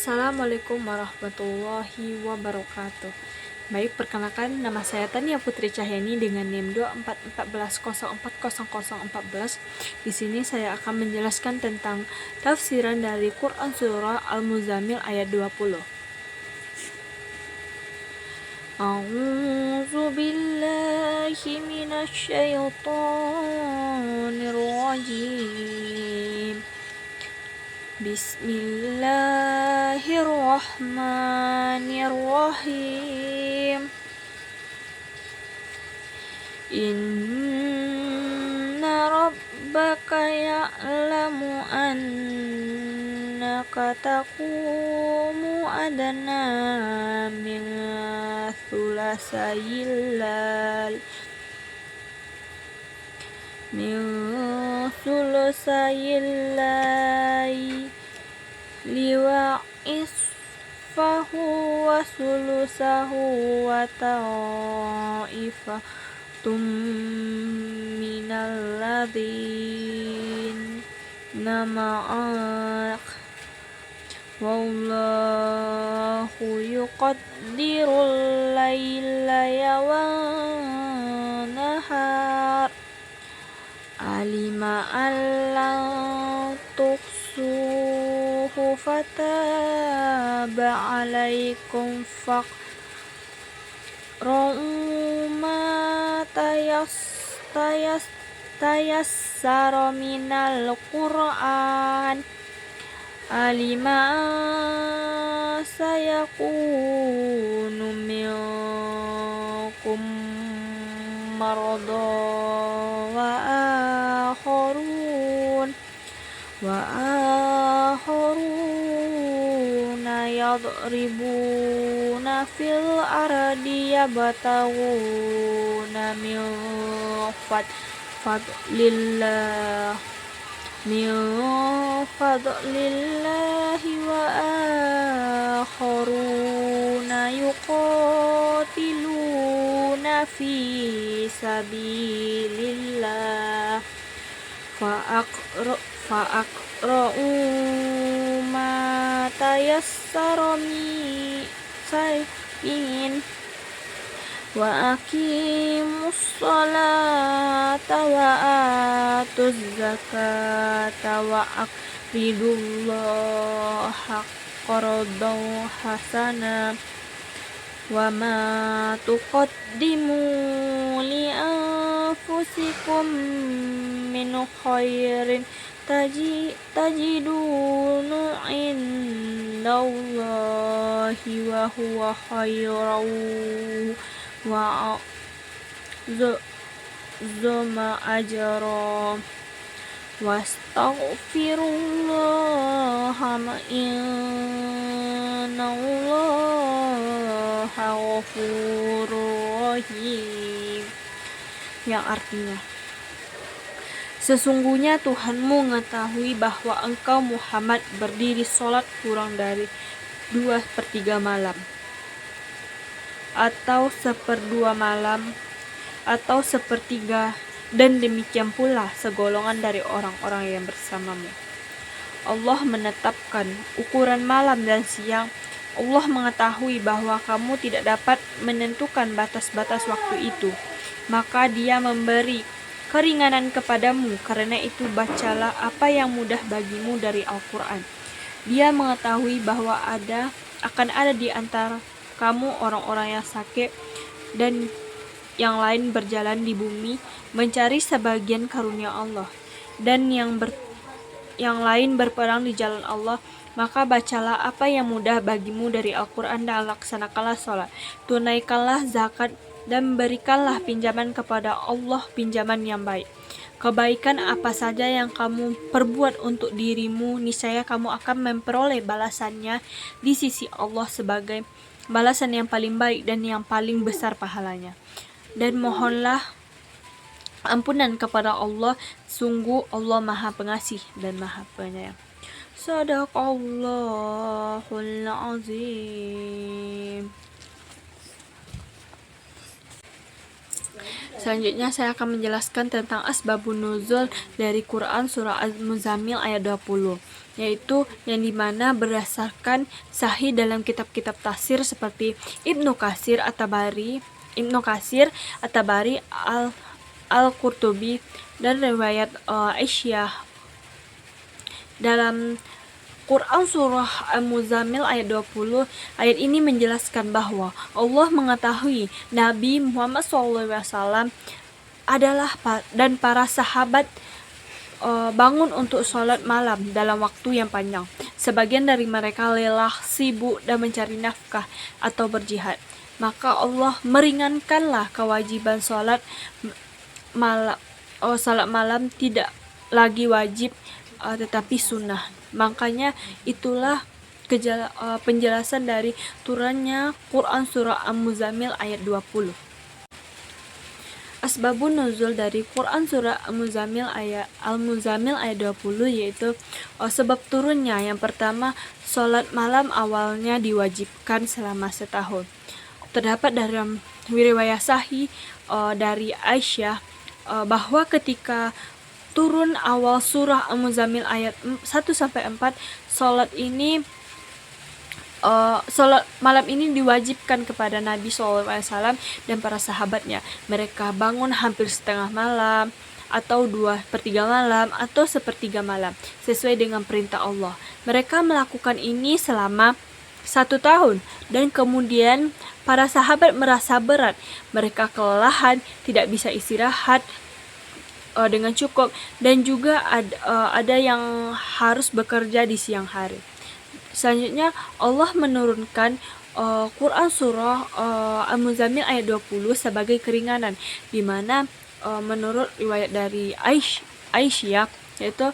Assalamualaikum warahmatullahi wabarakatuh. Baik, perkenalkan nama saya Tania Putri Cahyani dengan NIM 2414040014. Di sini saya akan menjelaskan tentang tafsiran dari Quran surah Al-Muzammil ayat 20. A'udzu billahi minasy syaithanir rajim. Bismillahirrahmanirrahim. Inna rabbaka ya'lamu annaka taqumu adna min thulasayil liwa isfahu wa sulusahu wa ta'ifatum minal ladzina ma'ak wallahu yuqaddirul laila wan nahar alima allan tuhsuhu fataba alaikum faqra'u ma tayassara minal Qur'an alima sayakunu minkum marada wa akharuna yadribuna fil ardi yabtaguna min fadlillahi wa akharuna yuqatiluna fi sabilillah fa'aqra'u ma tayassara min wa aqimus sholata wa atuz zakata wa aqridullaha qardan hasana wa ma tuqaddimu li anfusikum min khairin tajidunu indallahi wa huwa khairan wa a'zama ajra wastaghfirullaha innallaha ghafurur rahim, yang artinya, sesungguhnya Tuhanmu mengetahui bahwa engkau Muhammad berdiri sholat kurang dari 2/3 malam, atau 1/2 malam, atau 1/3, dan demikian pula segolongan dari orang-orang yang bersamamu. Allah menetapkan ukuran malam dan siang. Allah mengetahui bahwa kamu tidak dapat menentukan batas-batas waktu itu, maka Dia memberi keringanan kepadamu. Karena itu bacalah apa yang mudah bagimu dari Al-Quran. Dia mengetahui bahwa akan ada di antara kamu orang-orang yang sakit dan yang lain berjalan di bumi mencari sebagian karunia Allah, dan yang lain berperang di jalan Allah. Maka bacalah apa yang mudah bagimu dari Al-Quran dan laksanakanlah sholat, tunaikanlah zakat, dan berikanlah pinjaman kepada Allah pinjaman yang baik. Kebaikan apa saja yang kamu perbuat untuk dirimu, niscaya kamu akan memperoleh balasannya di sisi Allah sebagai balasan yang paling baik dan yang paling besar pahalanya. Dan mohonlah ampunan kepada Allah, sungguh Allah Maha Pengasih dan Maha Penyayang. Shadaqallahul azim. Selanjutnya saya akan menjelaskan tentang asbabun nuzul dari Quran surah Al-Muzammil ayat 20, yaitu yang dimana berdasarkan sahih dalam kitab-kitab tafsir seperti Ibnu Katsir At-Tabari, Al-Qurtubi, dan riwayat Aisyah. Dalam Quran surah Al-Muzammil ayat 20, ayat ini menjelaskan bahwa Allah mengetahui Nabi Muhammad SAW adalah dan para sahabat bangun untuk sholat malam dalam waktu yang panjang. Sebagian dari mereka lelah, sibuk, dan mencari nafkah atau berjihad. Maka Allah meringankanlah kewajiban sholat malam tidak lagi wajib tetapi sunnah. Makanya itulah penjelasan dari turunnya Quran surah Al-Muzammil ayat 20. Asbabun nuzul dari Quran surah Al-Muzammil ayat 20 yaitu sebab turunnya. Yang pertama, sholat malam awalnya diwajibkan selama setahun. Terdapat dalam riwayat sahih dari Aisyah bahwa ketika turun awal surah Al-Muzammil ayat 1-4, sholat malam ini diwajibkan kepada Nabi SAW dan para sahabatnya. Mereka bangun hampir setengah malam, atau 2/3 malam, atau 1/3 malam, sesuai dengan perintah Allah. Mereka melakukan ini selama 1 tahun, dan kemudian para sahabat merasa berat. Mereka kelelahan, tidak bisa istirahat dengan cukup, dan juga ada yang harus bekerja di siang hari. Selanjutnya Allah menurunkan Quran surah Al-Muzammil ayat 20 sebagai keringanan, di mana menurut riwayat dari Aisyah yaitu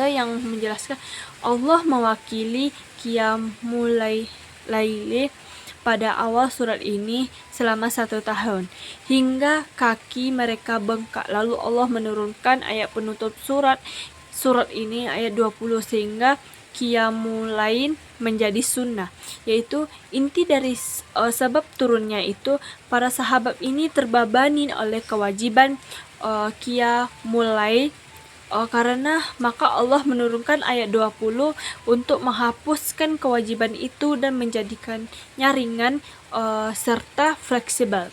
yang menjelaskan Allah mewakili qiyamul laili pada awal surat ini selama 1 tahun, hingga kaki mereka bengkak. Lalu Allah menurunkan ayat penutup surat ini ayat 20, sehingga qiyamul lail menjadi sunnah, yaitu inti dari sebab turunnya itu para sahabat ini terbebani oleh kewajiban qiyamul lail. Karena maka Allah menurunkan ayat 20 untuk menghapuskan kewajiban itu dan menjadikannya ringan serta fleksibel.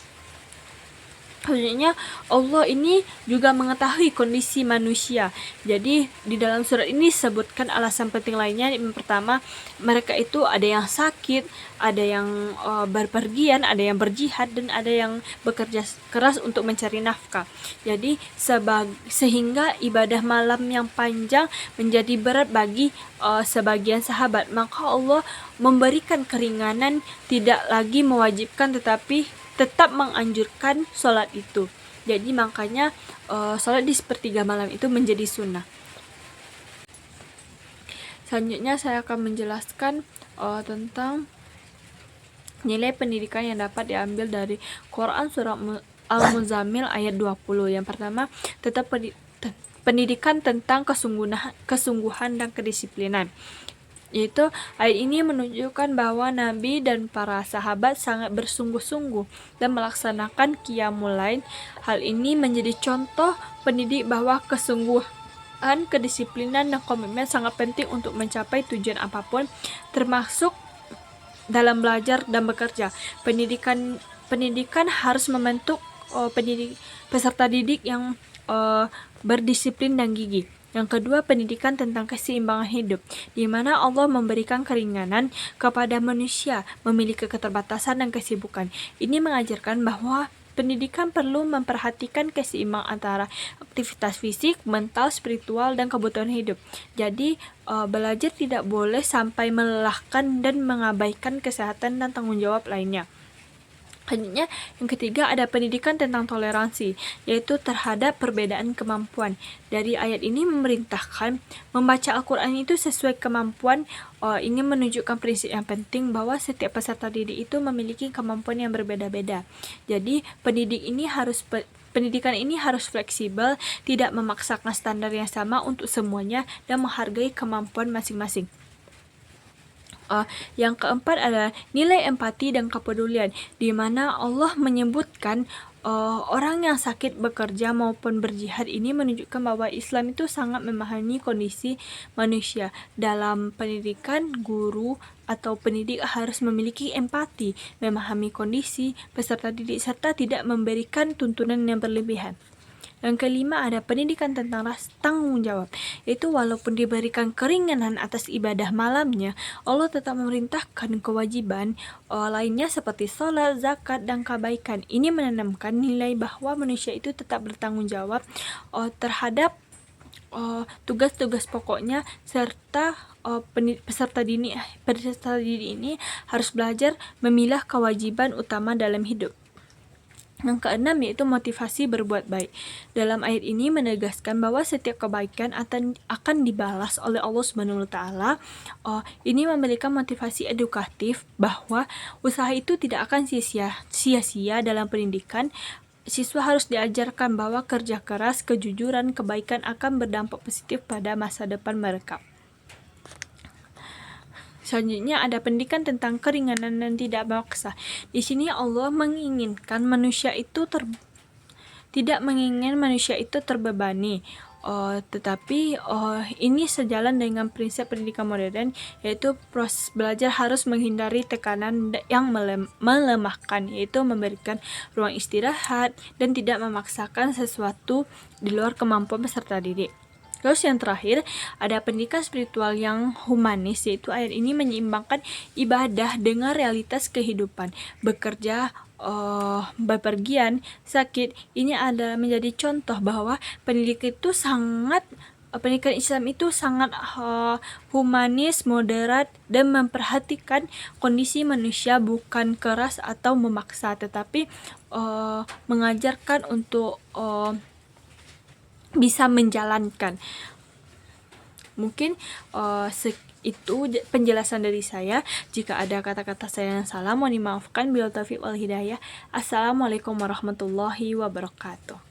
Selanjutnya, Allah ini juga mengetahui kondisi manusia. Jadi di dalam surat ini disebutkan alasan penting lainnya. Yang pertama, mereka itu ada yang sakit, ada yang berpergian, ada yang berjihad, dan ada yang bekerja keras untuk mencari nafkah. Jadi sehingga ibadah malam yang panjang menjadi berat bagi sebagian sahabat. Maka Allah memberikan keringanan, tidak lagi mewajibkan tetapi tetap menganjurkan sholat itu. Jadi makanya sholat di 1/3 malam itu menjadi sunnah. Selanjutnya saya akan menjelaskan tentang nilai pendidikan yang dapat diambil dari Quran surah Al-Muzammil ayat 20. Yang pertama, tetap pendidikan tentang kesungguhan dan kedisiplinan. Yaitu ayat ini menunjukkan bahwa Nabi dan para sahabat sangat bersungguh-sungguh dan melaksanakan qiyamul lail. Hal ini menjadi contoh pendidik bahwa kesungguhan, kedisiplinan, dan komitmen sangat penting untuk mencapai tujuan apapun, termasuk dalam belajar dan bekerja. Pendidikan harus membentuk peserta didik yang berdisiplin dan gigih. Yang kedua, pendidikan tentang keseimbangan hidup, di mana Allah memberikan keringanan kepada manusia memiliki keterbatasan dan kesibukan. Ini mengajarkan bahwa pendidikan perlu memperhatikan keseimbangan antara aktivitas fisik, mental, spiritual, dan kebutuhan hidup. Jadi, belajar tidak boleh sampai melelahkan dan mengabaikan kesehatan dan tanggung jawab lainnya. Selanjutnya, yang ketiga ada pendidikan tentang toleransi, yaitu terhadap perbedaan kemampuan. Dari ayat ini memerintahkan membaca Al-Quran itu sesuai kemampuan. Ini menunjukkan prinsip yang penting bahwa setiap peserta didik itu memiliki kemampuan yang berbeda-beda. Jadi pendidikan ini harus fleksibel, tidak memaksakan standar yang sama untuk semuanya, dan menghargai kemampuan masing-masing. Yang keempat adalah nilai empati dan kepedulian, di mana Allah menyebutkan orang yang sakit bekerja maupun berjihad ini menunjukkan bahwa Islam itu sangat memahami kondisi manusia. Dalam pendidikan, guru atau pendidik harus memiliki empati, memahami kondisi peserta didik serta tidak memberikan tuntunan yang berlebihan. Yang kelima ada pendidikan tentang tanggung jawab, yaitu walaupun diberikan keringanan atas ibadah malamnya, Allah tetap memerintahkan kewajiban lainnya seperti sholat, zakat, dan kebaikan. Ini menanamkan nilai bahwa manusia itu tetap bertanggung jawab terhadap tugas-tugas pokoknya, serta peserta didik ini harus belajar memilah kewajiban utama dalam hidup. Yang keenam yaitu motivasi berbuat baik. Dalam ayat ini menegaskan bahwa setiap kebaikan akan dibalas oleh Allah Subhanahu wa taala. Ini memberikan motivasi edukatif bahwa usaha itu tidak akan sia-sia dalam pendidikan. Siswa harus diajarkan bahwa kerja keras, kejujuran, kebaikan akan berdampak positif pada masa depan mereka. Selanjutnya ada pendidikan tentang keringanan dan tidak memaksa. Di sini Allah menginginkan manusia itu tidak menginginkan manusia itu terbebani. Tetapi ini sejalan dengan prinsip pendidikan modern, yaitu proses belajar harus menghindari tekanan yang melemahkan, yaitu memberikan ruang istirahat dan tidak memaksakan sesuatu di luar kemampuan peserta didik. Terus yang terakhir ada pendidikan spiritual yang humanis, yaitu ayat ini menyeimbangkan ibadah dengan realitas kehidupan. Bekerja, bepergian, sakit, ini adalah menjadi contoh bahwa pendidikan Islam itu sangat humanis, moderat, dan memperhatikan kondisi manusia, bukan keras atau memaksa, tetapi mengajarkan untuk bisa menjalankan. Mungkin itu penjelasan dari saya. Jika ada kata-kata saya yang salah, mohon dimaafkan. Billahi taufiq wal hidayah. Assalamualaikum warahmatullahi wabarakatuh.